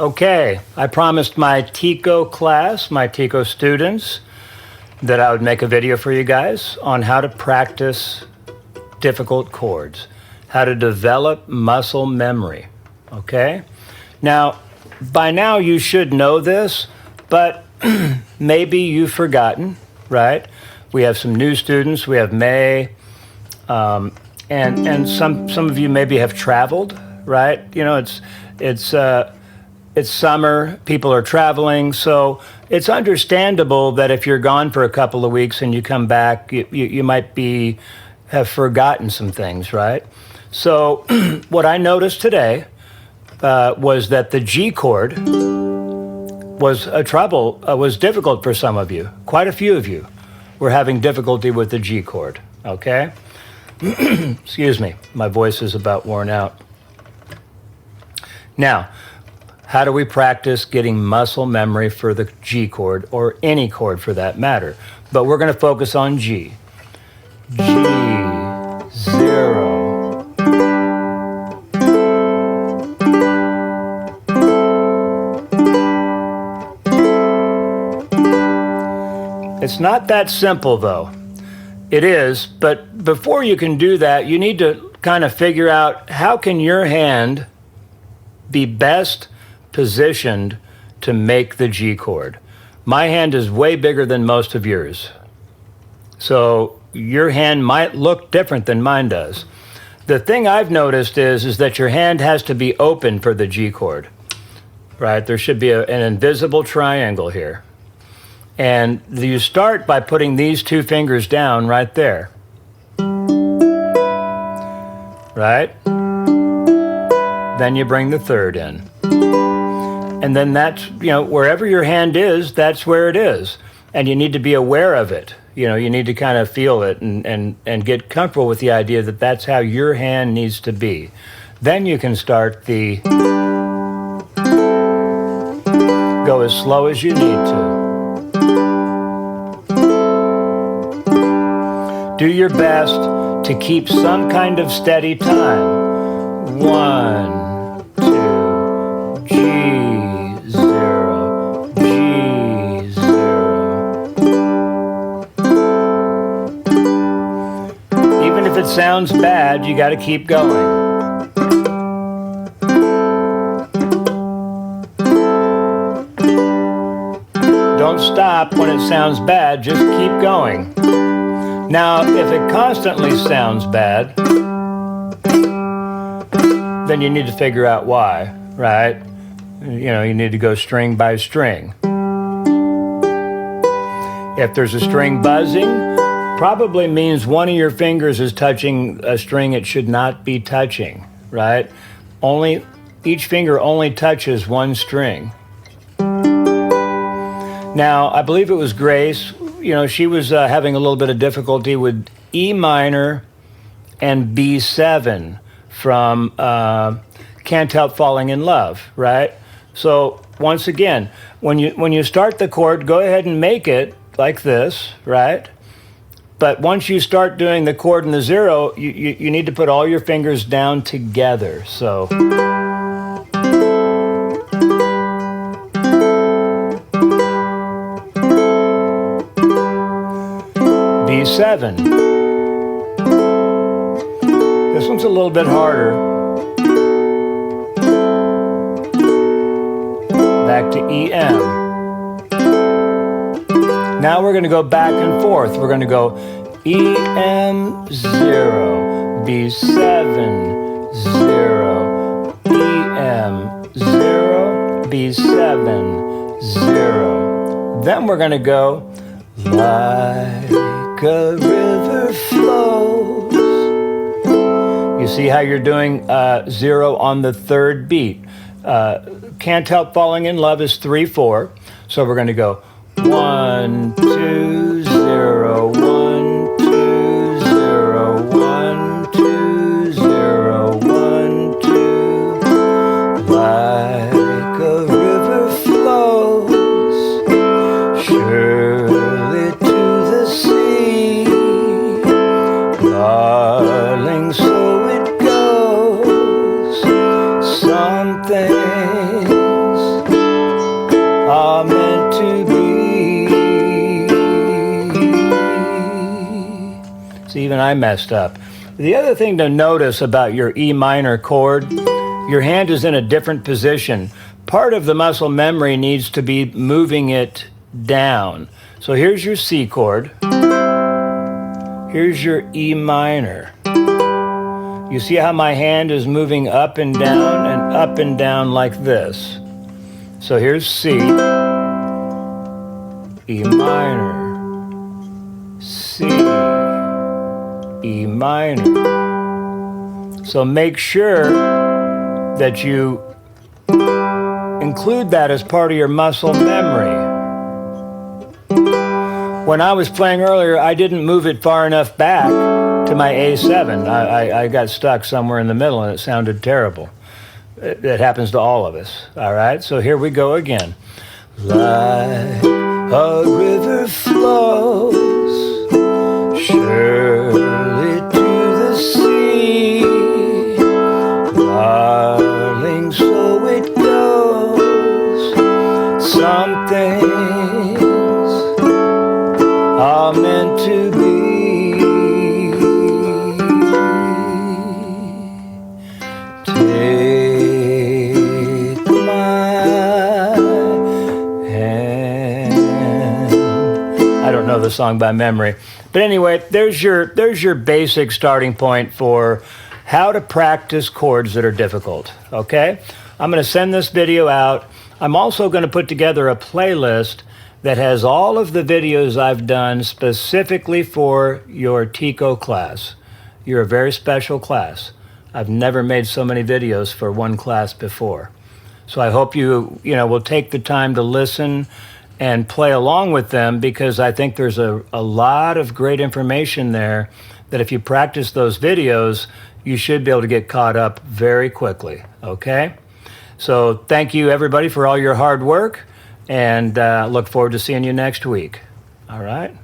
Okay, I promised my TECO class, my TECO students, that I would make a video for you guys on how to practice difficult chords, how to develop muscle memory, okay? Now, by now you should know this, but maybe you've forgotten, right? We have some new students, we have May, and some of you maybe have traveled, right? You know, it's summer, people are traveling, so it's understandable that if you're gone for a couple of weeks and you come back, you might have forgotten some things, right? So what I noticed today was that the G chord was difficult for some of you. Quite a few of you were having difficulty with the G chord, okay? Excuse me, my voice is about worn out. Now, how do we practice getting muscle memory for the G chord, or any chord for that matter? But we're going to focus on G. G, 0. It's not that simple, though. It is, but before you can do that, you need to kind of figure out how can your hand be best positioned to make the G chord. My hand is way bigger than most of yours. So your hand might look different than mine does. The thing I've noticed is that your hand has to be open for the G chord, right? There should be an invisible triangle here. And you start by putting these two fingers down right there, right? Then you bring the third in. And then that's, wherever your hand is, that's where it is. And you need to be aware of it. You need to kind of feel it and get comfortable with the idea that that's how your hand needs to be. Then you can start go as slow as you need to. Do your best to keep some kind of steady time. 1, 2, G, 0, G, 0. Even if it sounds bad, you got to keep going. Don't stop when it sounds bad, just keep going. Now, if it constantly sounds bad, then you need to figure out why, right? You need to go string by string. If there's a string buzzing, probably means one of your fingers is touching a string it should not be touching, right? Each finger only touches one string. Now, I believe it was Grace. She was having a little bit of difficulty with E minor and B7 from Can't Help Falling in Love, right? So once again, when you start the chord, go ahead and make it like this, right? But once you start doing the chord in the 0, you need to put all your fingers down together. So B7. This one's a little bit harder. Back to EM. Now we're going to go back and forth. We're going to go EM 0, B7 0, EM 0, B7 0. Then we're going to go like a river flows. You see how you're doing 0 on the third beat. Can't Help Falling in Love is 3/4. So we're going to go 1, 2, 0, 1, 2, 0, 1, 2, 0, 1, 2. Like a river flows, surely to the sea. Darling, so it goes. Some things See, even I messed up. The other thing to notice about your E minor chord, your hand is in a different position. Part of the muscle memory needs to be moving it down. So here's your C chord. Here's your E minor. You see how my hand is moving up and down like this. So here's C, E minor, C, E minor. So make sure that you include that as part of your muscle memory. When I was playing earlier, I didn't move it far enough back to my A7. I got stuck somewhere in the middle and it sounded terrible. It happens to all of us. All right, so here we go again. Like a river flows surely to the sea, darling, so it goes. Some things are meant to be. Take my hand. I don't know the song by memory. But anyway, there's your basic starting point for how to practice chords that are difficult, okay? I'm going to send this video out. I'm also going to put together a playlist that has all of the videos I've done specifically for your TECO class. You're a very special class. I've never made so many videos for one class before. So I hope you will take the time to listen and play along with them, because I think there's a lot of great information there that if you practice those videos, you should be able to get caught up very quickly, okay? So thank you, everybody, for all your hard work, and look forward to seeing you next week. All right?